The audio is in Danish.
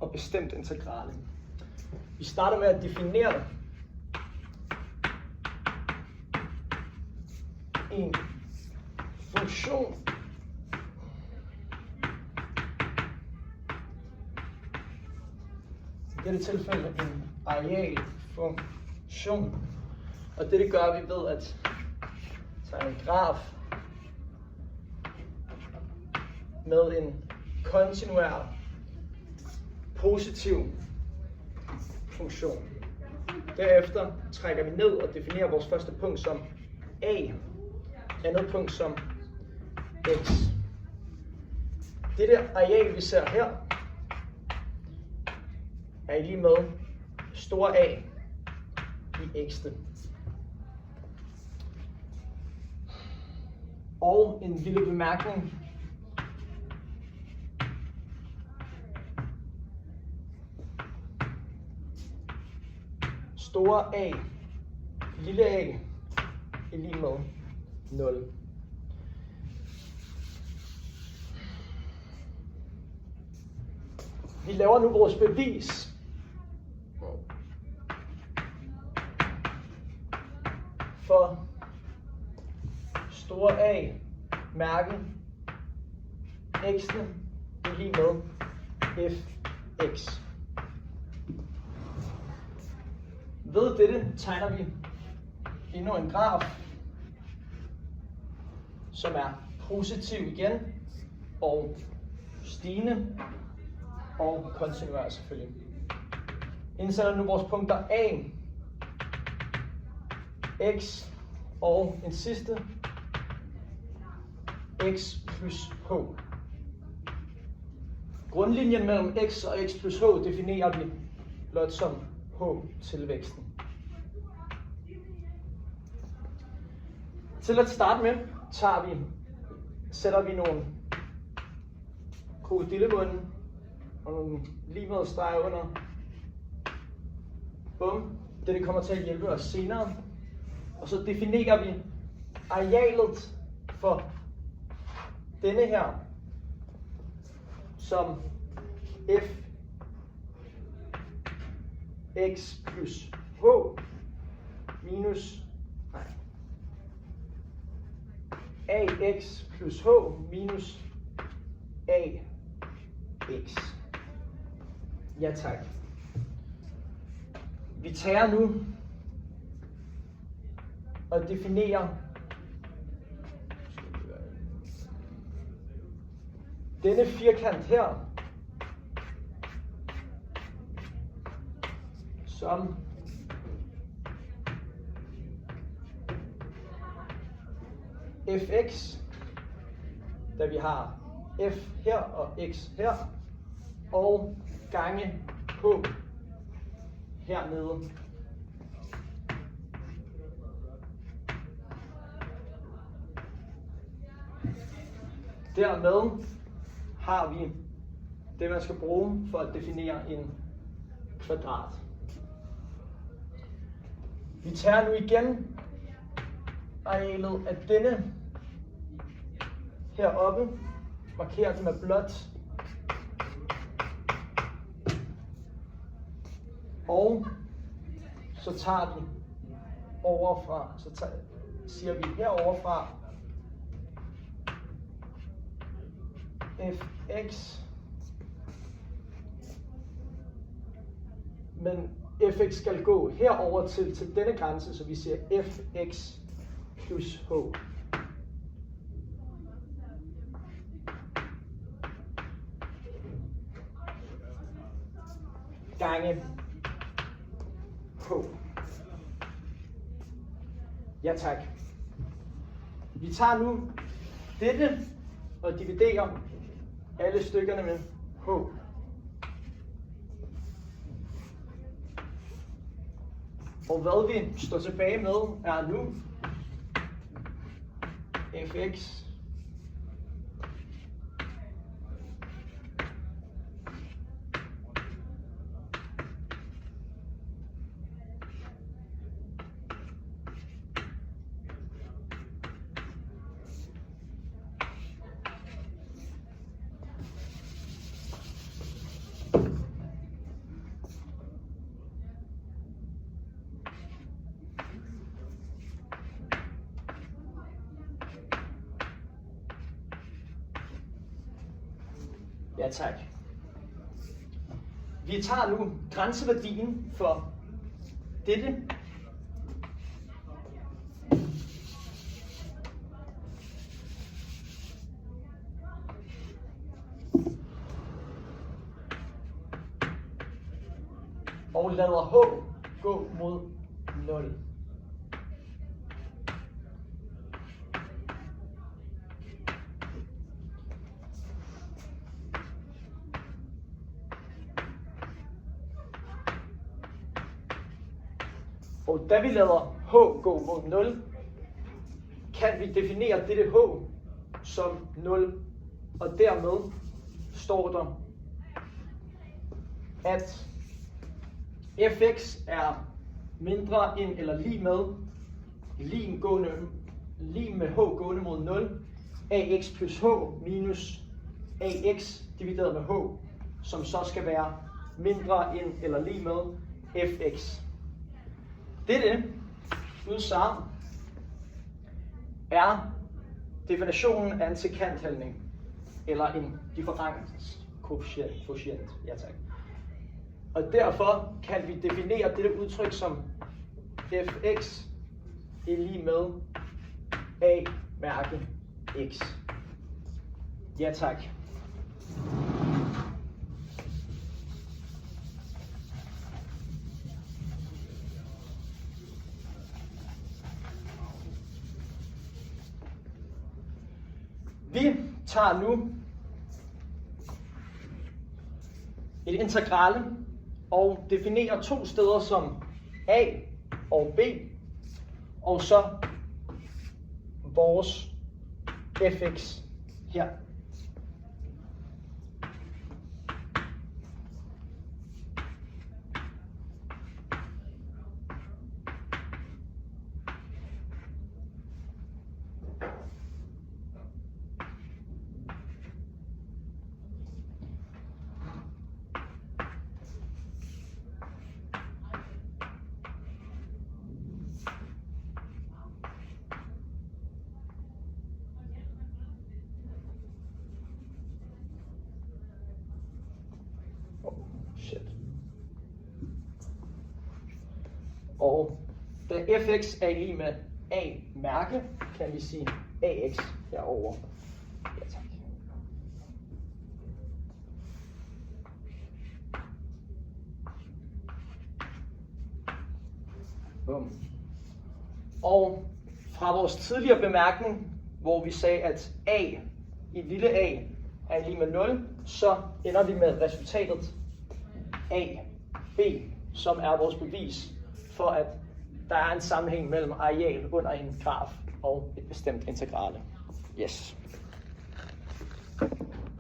og bestemt integrale. Vi starter med at definere en funktion i dette tilfælde en arealfunktion, og det gør vi ved at tage en graf med en kontinuær positiv funktion. Derefter trækker vi ned og definerer vores første punkt som a, andet punkt som x. Dette areal, vi ser her, er lige med store A i x'te. Og en lille bemærkning. Store A, lille a, er lige med 0. Vi laver nu vores bevis. For store A, mærke x'ene er lige med fx. Ved dette tegner vi endnu en graf, som er positiv igen, og stigende, og kontinuær selvfølgelig. Indsætter nu vores punkter A, x og en sidste, x plus h. Grundlinjen mellem x og x plus h definerer vi blot som h-tilvæksten. Til at starte med sætter vi nogle krokodillemunde og nogle limede streger under. Bum. Det kommer til at hjælpe os senere. Og så definerer vi arealet for denne her som f x plus h minus ax plus h minus ax. Ja tak. Vi tager nu og definerer denne firkant her som fx, da vi har f her og x her, og gange h hernede. Dermed har vi det, man skal bruge for at definere en kvadrat. Vi tager nu igen arealet af denne heroppe, markerer den med blåt, og så tager vi overfra, siger vi heroverfra fx, men fx skal gå herover til denne grænse, så vi siger fx plus h. Gange h. Ja tak. Vi tager nu dette og dividerer alle stykkerne med h. Og hvad vi står tilbage med er nu fx Ja tak. Vi tager nu grænseværdien for dette. Og lader h gå mod 0. Og da vi lader h gå mod 0, kan vi definere dette h som 0. Og dermed står der, at fx er mindre end eller lig med h gående mod 0, ax plus h minus ax divideret med h, som så skal være mindre end eller lig med fx. Dette udsagn er definitionen af en sekanthandling, eller en differenskvotient. Ja, tak. Og derfor kan vi definere dette udtryk som fx er lige med a mærke x. Ja, tak. Vi tager nu et integrale og definerer to steder som a og b, og så vores fx her. Og da fx er lige med a mærke, kan vi sige ax herover. Ja, tak. Og fra vores tidligere bemærkning, hvor vi sagde, at a i lille a er lige med 0, så ender vi med resultatet ab, som er vores bevis for, at der er en sammenhæng mellem areal under en graf og et bestemt integrale. Yes.